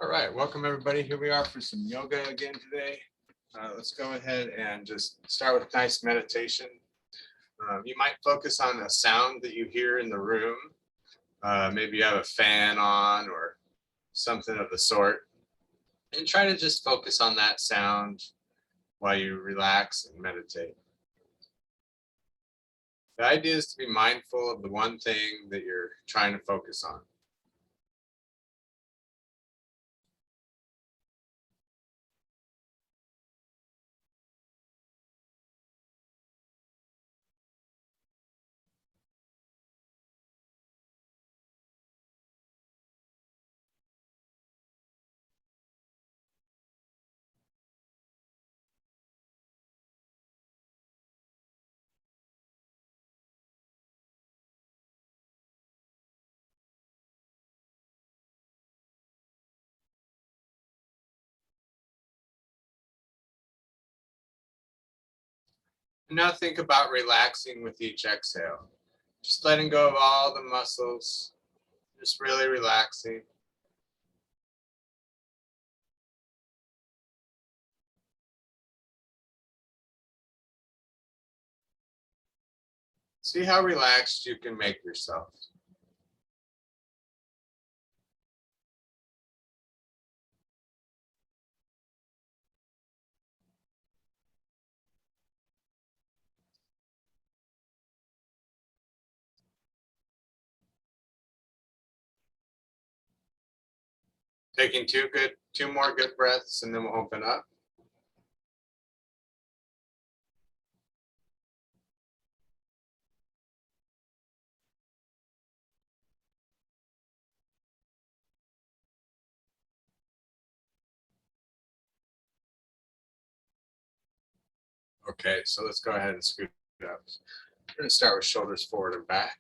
All right, welcome everybody. Here we are for some yoga again today. Let's go ahead and just start with nice meditation. You might focus on a sound that you hear in the room. Maybe you have a fan on or something of the sort. And try to just focus on that sound while you relax and meditate. The idea is to be mindful of the one thing that you're trying to focus on. Now think about relaxing with each exhale. Just letting go of all the muscles, just really relaxing. See how relaxed you can make yourself. Taking two more good breaths, and then we'll open up. Okay, so let's go ahead and scoot it up. We're going to start with shoulders forward and back.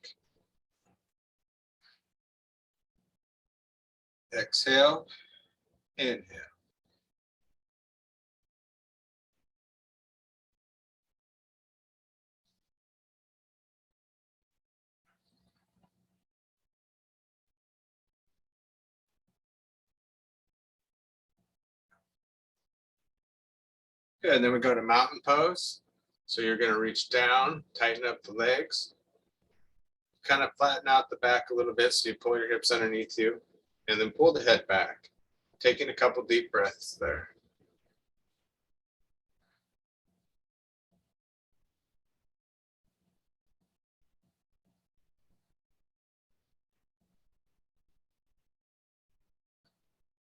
Exhale, inhale. Good, and then we go to mountain pose. So you're going to reach down, tighten up the legs, kind of flatten out the back a little bit so you pull your hips underneath you, and then pull the head back. Taking a couple deep breaths there.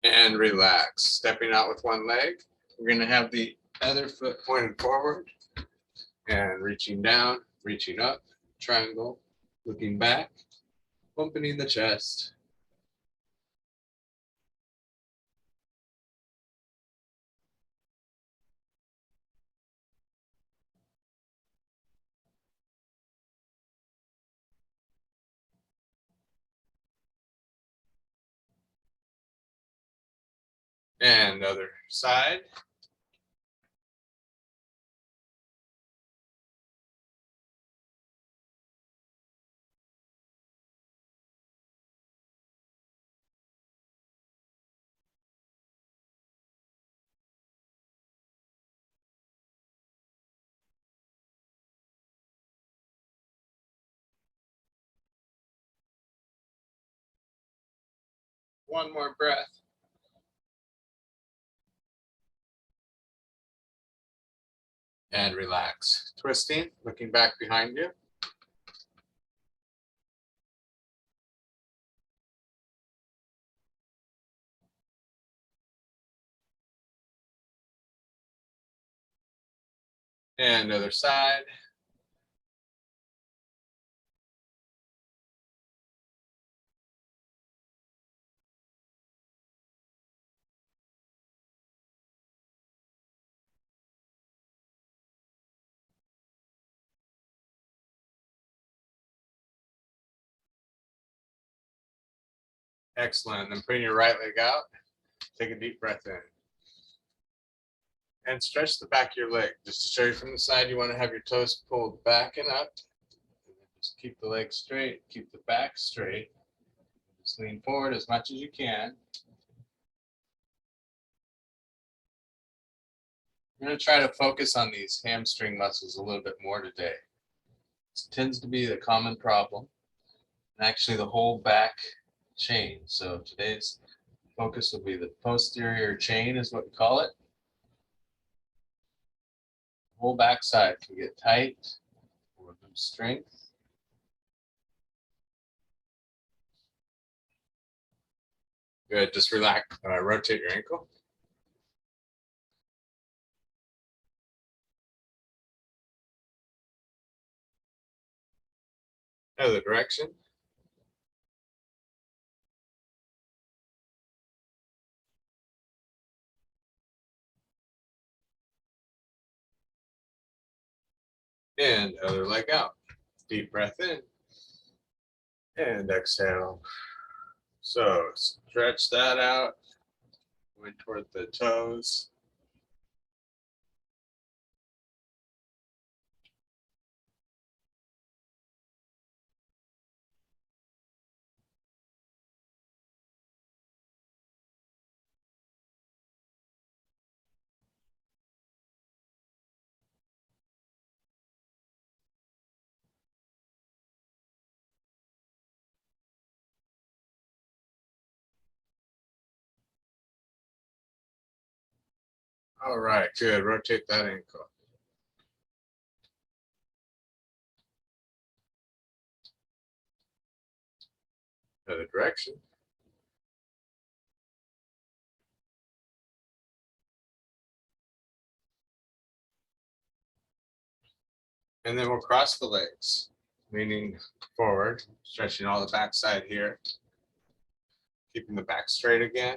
And relax. Stepping out with one leg. We're going to have the other foot pointed forward and reaching down, reaching up, triangle, looking back, opening the chest. And other side. One more breath. And relax. Twisting, looking back behind you. And other side. Excellent. Then bring your right leg out. Take a deep breath in. And stretch the back of your leg. Just to show you from the side, you want to have your toes pulled back and up. Just keep the leg straight, keep the back straight. Just lean forward as much as you can. I'm going to try to focus on these hamstring muscles a little bit more today. This tends to be the common problem, and actually the whole back chain. So today's focus will be the posterior chain is what we call it. The whole backside can get tight or lose strength. Good, just relax, rotate your ankle. Other direction. And other leg out. Deep breath in. And exhale. So stretch that out. Going toward the toes. All right, good. Rotate that ankle. Other direction. And then we'll cross the legs, leaning forward, stretching all the backside here. Keeping the back straight again.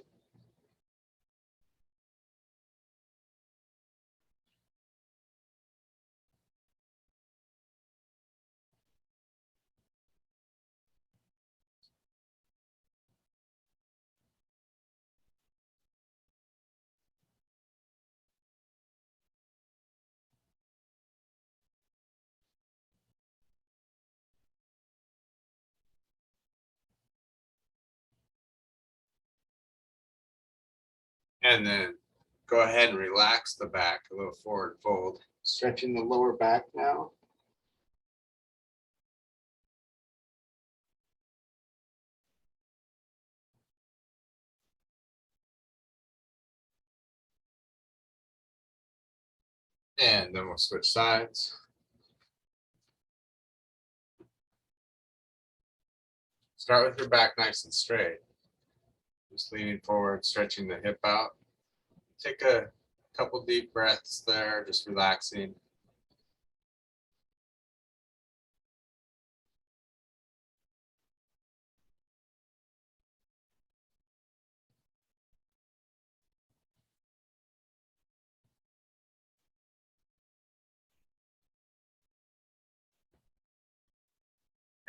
And then go ahead and relax the back, a little forward fold. Stretching the lower back now. And then we'll switch sides. Start with your back nice and straight. Just leaning forward, stretching the hip out. Take a couple deep breaths there, just relaxing.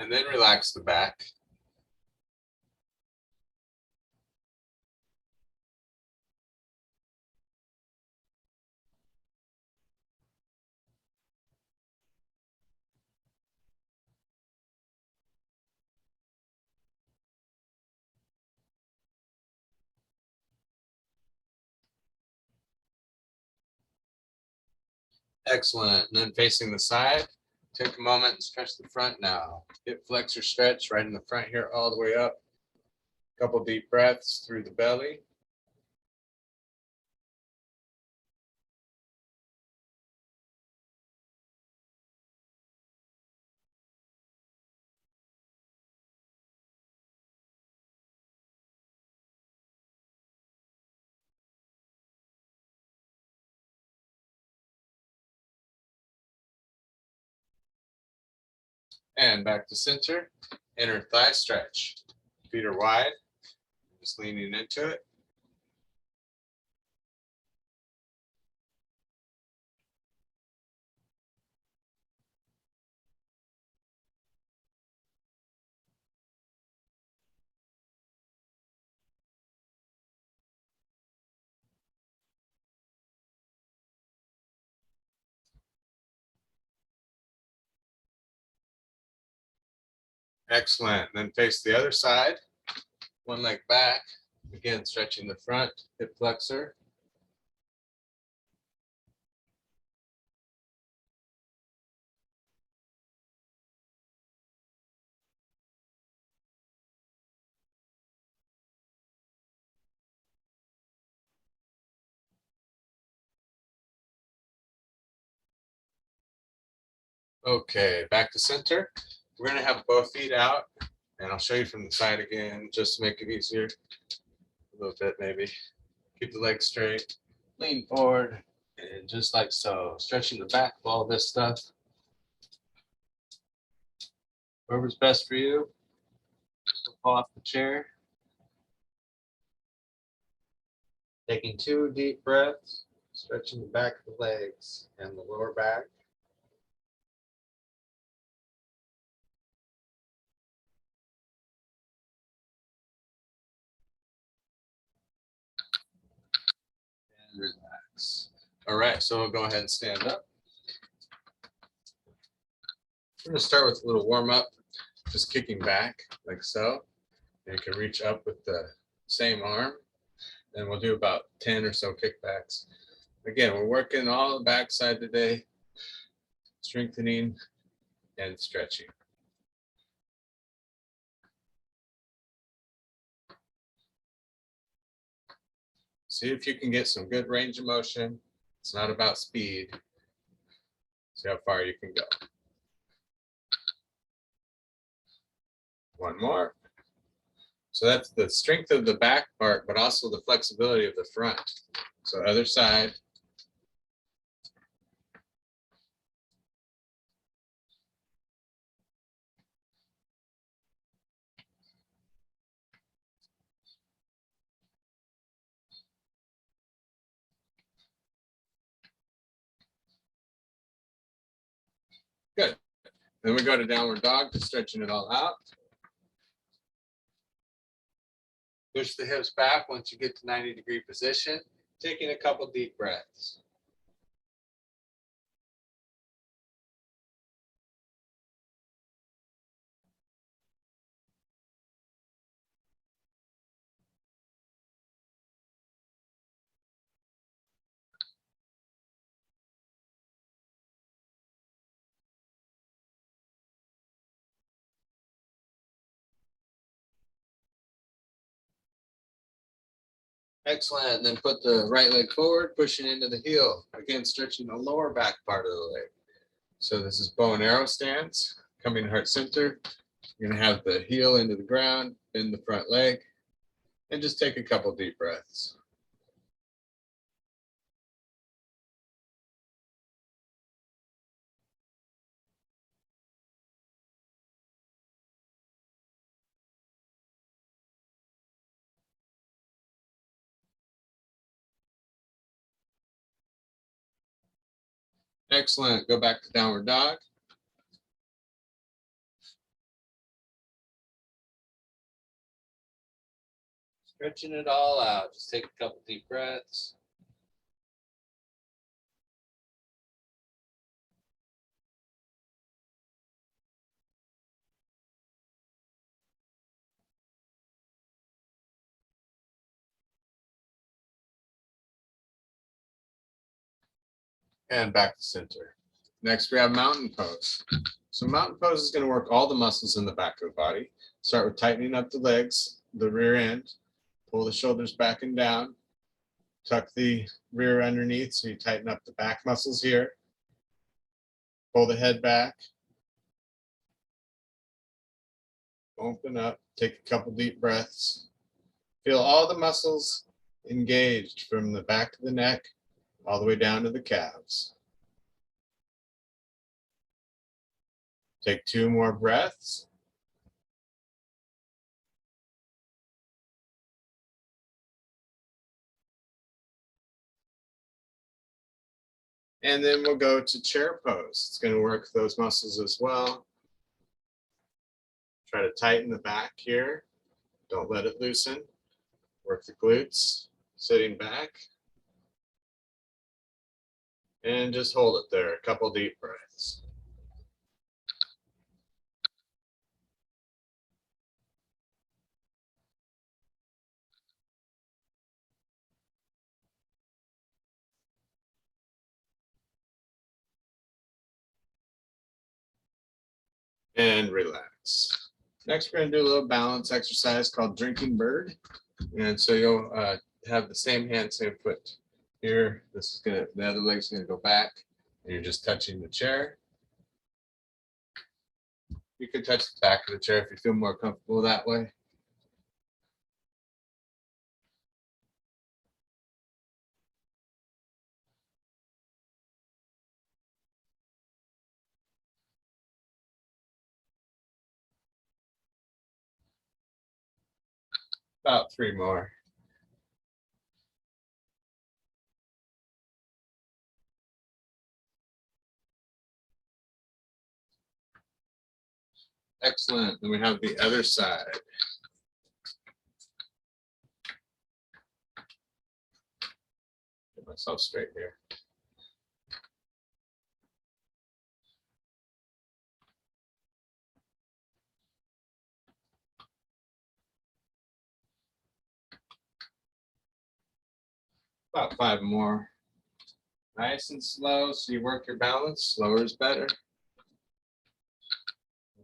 And then relax the back. Excellent. And then facing the side, take a moment and stretch the front now. Hip flexor stretch right in the front here, all the way up. Couple deep breaths through the belly. And back to center. Inner thigh stretch. Feet are wide. Just leaning into it. Excellent. Then face the other side. One leg back. Again, stretching the front hip flexor. Okay, back to center. We're gonna have both feet out, and I'll show you from the side again, just to make it easier. A little bit maybe. Keep the legs straight, lean forward, and just like so, stretching the back of all this stuff. Whoever's best for you, fall off the chair. Taking 2 deep breaths, stretching the back of the legs and the lower back. And relax. All right, so we'll go ahead and stand up. We're gonna start with a little warm up, just kicking back like so. And you can reach up with the same arm. And we'll do about 10 or so kickbacks. Again, we're working all the backside today, strengthening and stretching. See if you can get some good range of motion. It's not about speed. See how far you can go. One more. So that's the strength of the back part, but also the flexibility of the front. So other side. Good. Then we go to downward dog, just stretching it all out. Push the hips back once you get to 90-degree position, taking a couple deep breaths. Excellent. And then put the right leg forward, pushing into the heel. Again, stretching the lower back part of the leg. So this is bow and arrow stance, coming heart center. You're gonna have the heel into the ground, bend the front leg, and just take a couple deep breaths. Excellent. Go back to downward dog. Stretching it all out. Just take a couple deep breaths. And back to center. Next, we have mountain pose. So mountain pose is going to work all the muscles in the back of the body. Start with tightening up the legs, the rear end, pull the shoulders back and down, tuck the rear underneath so you tighten up the back muscles here. Pull the head back. Open up, take a couple deep breaths. Feel all the muscles engaged from the back of the neck all the way down to the calves. Take 2 more breaths. And then we'll go to chair pose. It's going to work those muscles as well. Try to tighten the back here. Don't let it loosen. Work the glutes, sitting back. And just hold it there, a couple deep breaths. And relax. Next, we're going to do a little balance exercise called drinking bird. And so you'll have the same hand, same foot. Here, this is gonna, the other leg's gonna go back, and you're just touching the chair. You can touch the back of the chair if you feel more comfortable that way. About 3 more. Excellent. Then we have the other side. Get myself straight here. About 5 more. Nice and slow, so you work your balance. Slower is better. It'll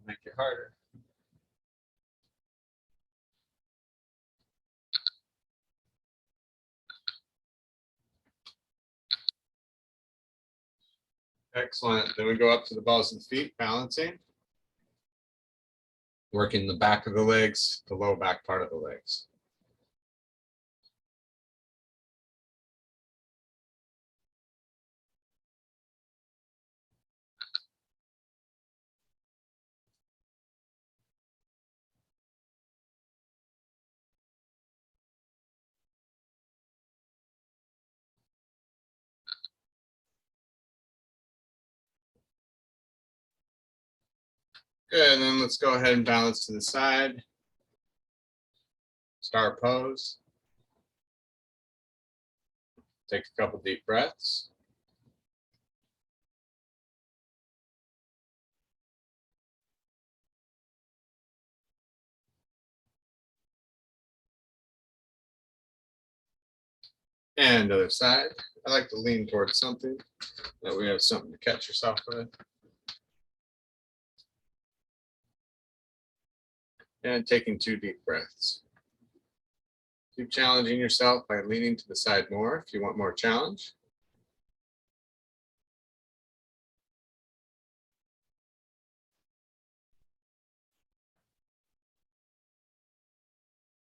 make it harder. Excellent. Then we go up to the balls and feet, balancing. Working the back of the legs, the low back part of the legs. Good, and then let's go ahead and balance to the side. Star pose. Take a couple deep breaths. And other side. I like to lean towards something, that we have something to catch yourself with. And taking 2 deep breaths. Keep challenging yourself by leaning to the side more if you want more challenge.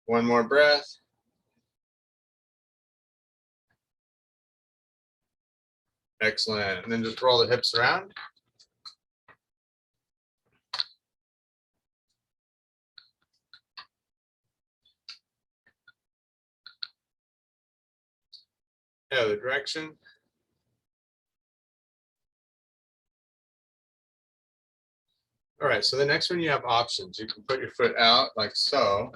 One more breath. Excellent. And then just roll the hips around. Other direction. All right, so the next one you have options. You can put your foot out like so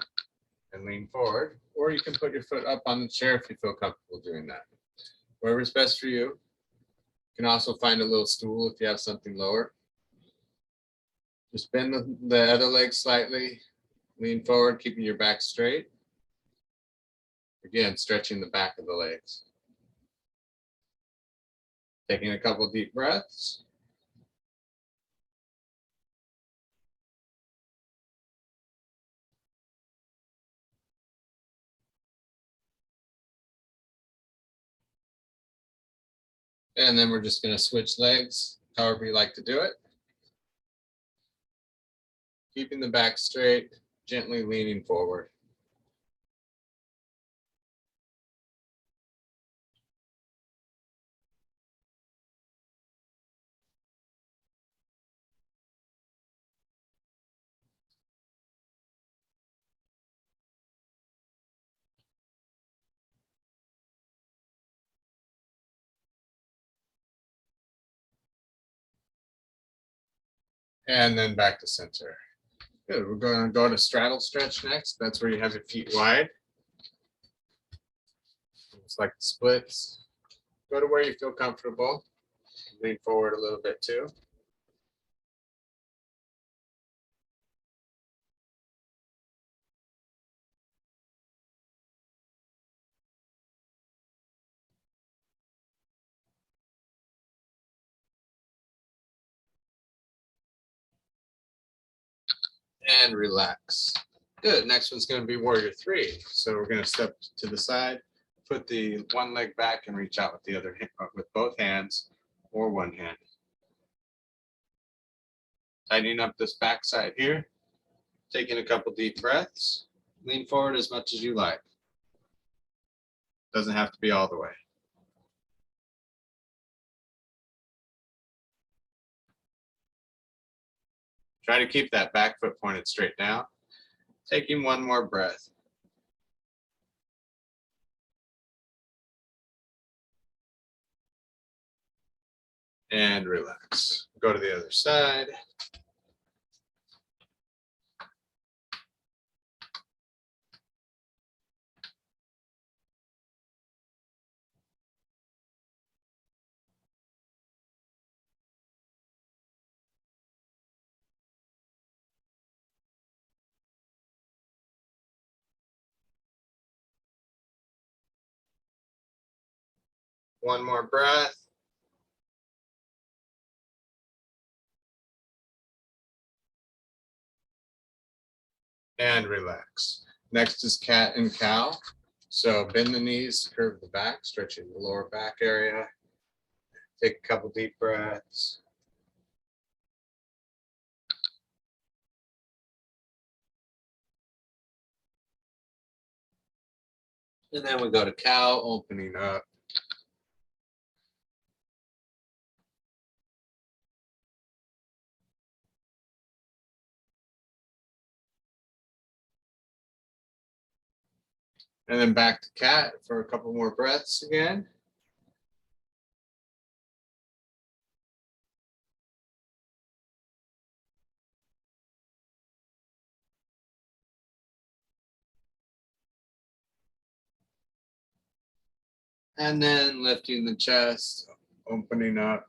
and lean forward, or you can put your foot up on the chair if you feel comfortable doing that. Whatever's best for you. You can also find a little stool if you have something lower. Just bend the other leg slightly, lean forward, keeping your back straight. Again, stretching the back of the legs. Taking a couple deep breaths. And then we're just going to switch legs, however you like to do it. Keeping the back straight, gently leaning forward. And then back to center. Good. We're going to go to straddle stretch next. That's where you have your feet wide. It's like the splits. Go to where you feel comfortable. Lean forward a little bit too. And relax. Good. Next one's going to be warrior 3. So we're going to step to the side, put the one leg back and reach out with the other hand, with both hands or one hand. Tightening up this back side here. Taking a couple deep breaths. Lean forward as much as you like. Doesn't have to be all the way. Try to keep that back foot pointed straight down. Taking one more breath. And relax. Go to the other side. One more breath. And relax. Next is cat and cow. So bend the knees, curve the back, stretching the lower back area. Take a couple deep breaths. And then we go to cow, opening up. And then back to cat for a couple more breaths again. And then lifting the chest, opening up.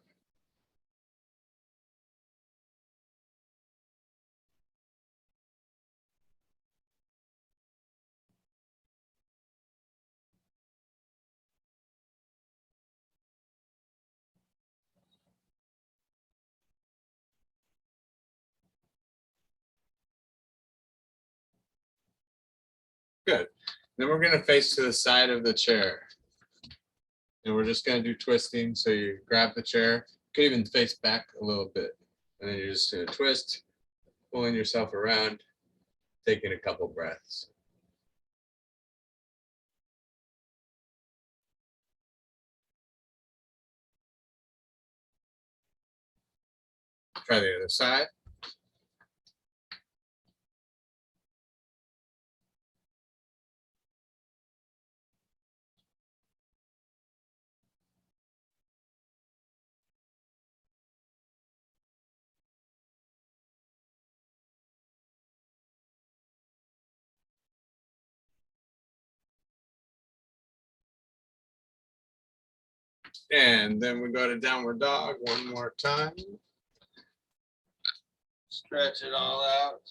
Good. Then we're going to face to the side of the chair. And we're just going to do twisting. So you grab the chair, you could even face back a little bit. And then you're just going to twist, pulling yourself around, taking a couple breaths. Try the other side. And then we go to downward dog one more time. Stretch it all out.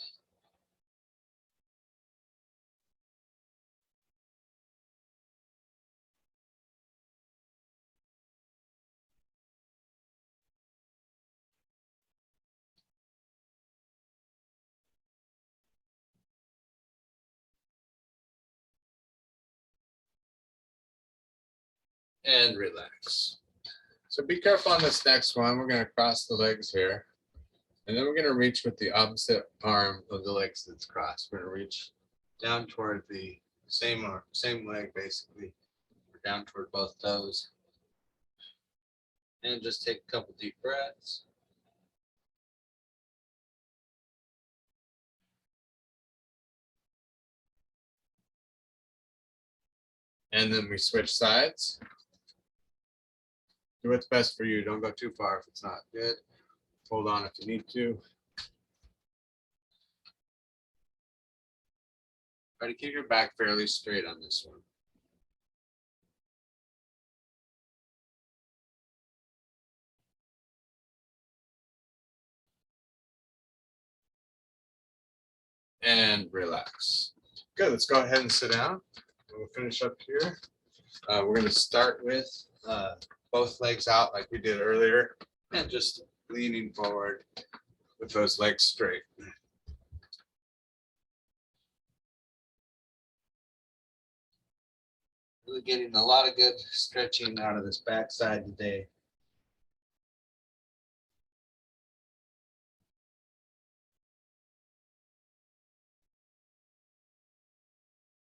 And relax. So be careful on this next one. We're going to cross the legs here. And then we're going to reach with the opposite arm of the legs that's crossed. We're going to reach down toward the same arm, same leg, basically. We're down toward both toes. And just take a couple deep breaths. And then we switch sides. Do what's best for you. Don't go too far if it's not good. Hold on if you need to. Try to keep your back fairly straight on this one. And relax. Good, let's go ahead and sit down. We'll finish up here. We're going to start with both legs out like we did earlier and just leaning forward with those legs straight. Really getting a lot of good stretching out of this backside today.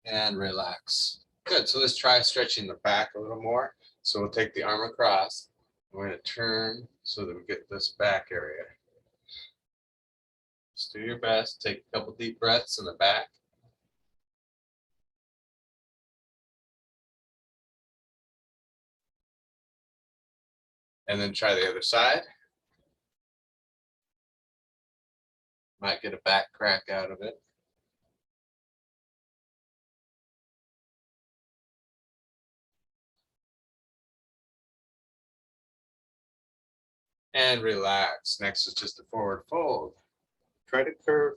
and relax. Good, so let's try stretching the back a little more. So we'll take the arm across. We're gonna turn so that we get this back area. Just do your best, take a couple deep breaths in the back. And then try the other side. Might get a back crack out of it. And relax. Next is just a forward fold. Try to curve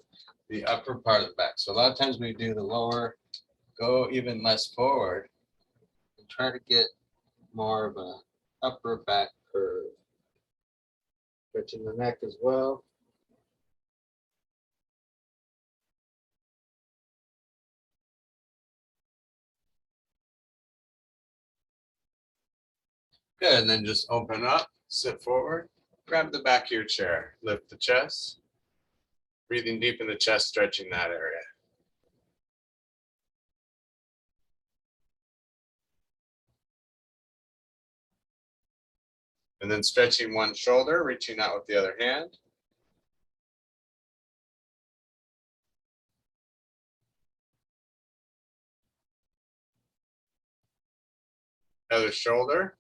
the upper part of the back. So a lot of times when you do the lower, go even less forward and try to get more of a upper back curve. Stretching the neck as well. Good, and then just open up, sit forward, grab the back of your chair, lift the chest, breathing deep in the chest, stretching that area. And then stretching one shoulder, reaching out with the other hand. Other shoulder.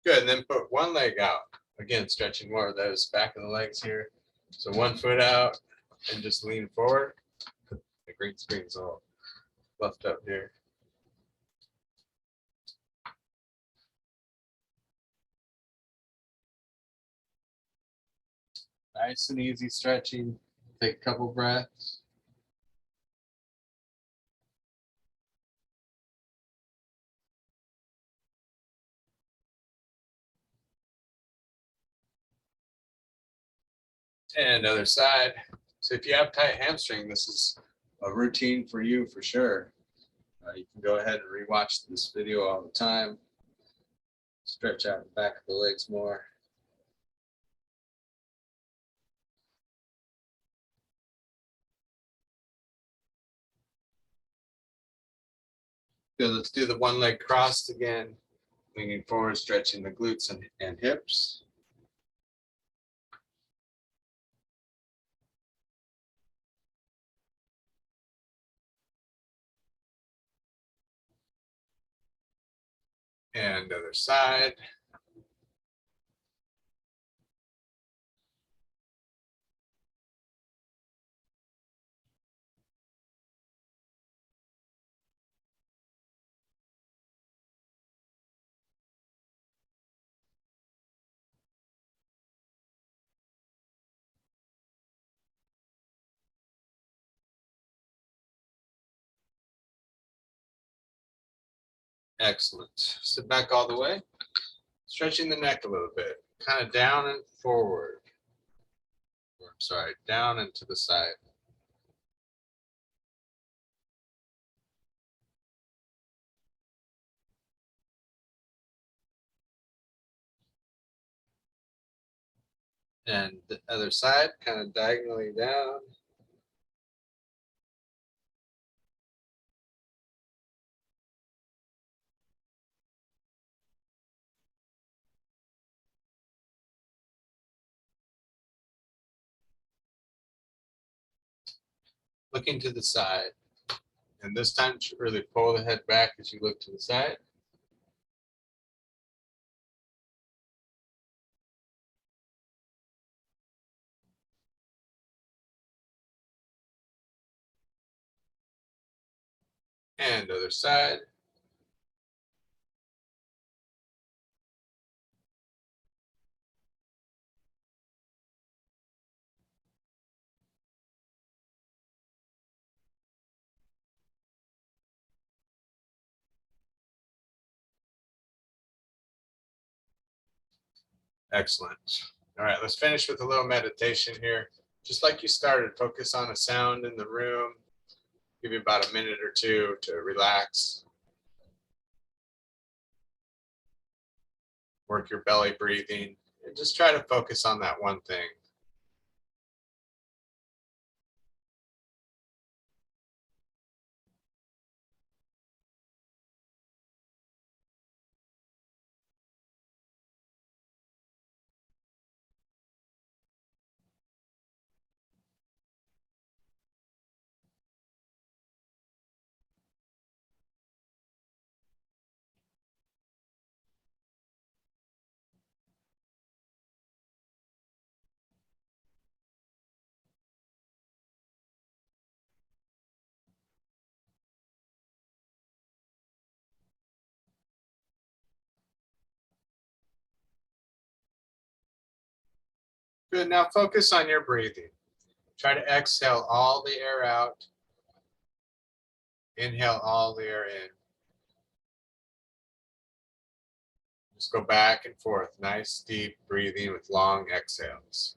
Good, and then put one leg out. Again, stretching more of those back of the legs here. So one foot out and just lean forward. The green screen's all fluffed up here. Nice and easy stretching. Take a couple breaths. And other side. So if you have tight hamstring, this is a routine for you for sure. You can go ahead and rewatch this video all the time. Stretch out the back of the legs more. Good, let's do the one leg crossed again. Leaning forward, stretching the glutes and hips. And other side. Excellent. Sit back all the way. Stretching the neck a little bit. Kind of down and forward. Or, I'm sorry, down and to the side. And the other side, kind of diagonally down. Looking to the side. And this time, really pull the head back as you look to the side. And other side. Excellent. All right, let's finish with a little meditation here. Just like you started, focus on a sound in the room. Give you about a minute or two to relax. work your belly breathing, and just try to focus on that one thing. Good, now focus on your breathing. Try to exhale all the air out. Inhale all the air in. Just go back and forth. Nice deep breathing with long exhales.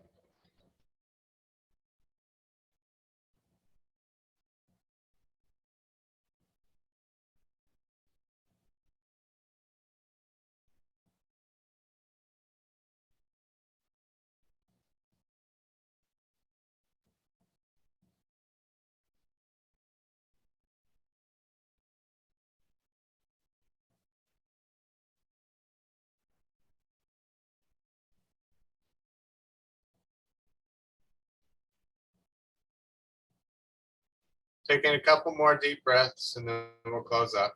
Taking a couple more deep breaths and then we'll close up.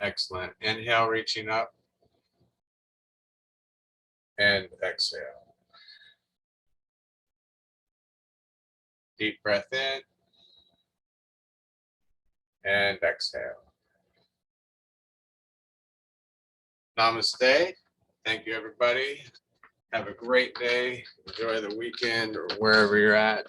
Excellent. Inhale, reaching up. And exhale. Deep breath in. And exhale. Namaste. Thank you, everybody. Have a great day. Enjoy the weekend or wherever you're at.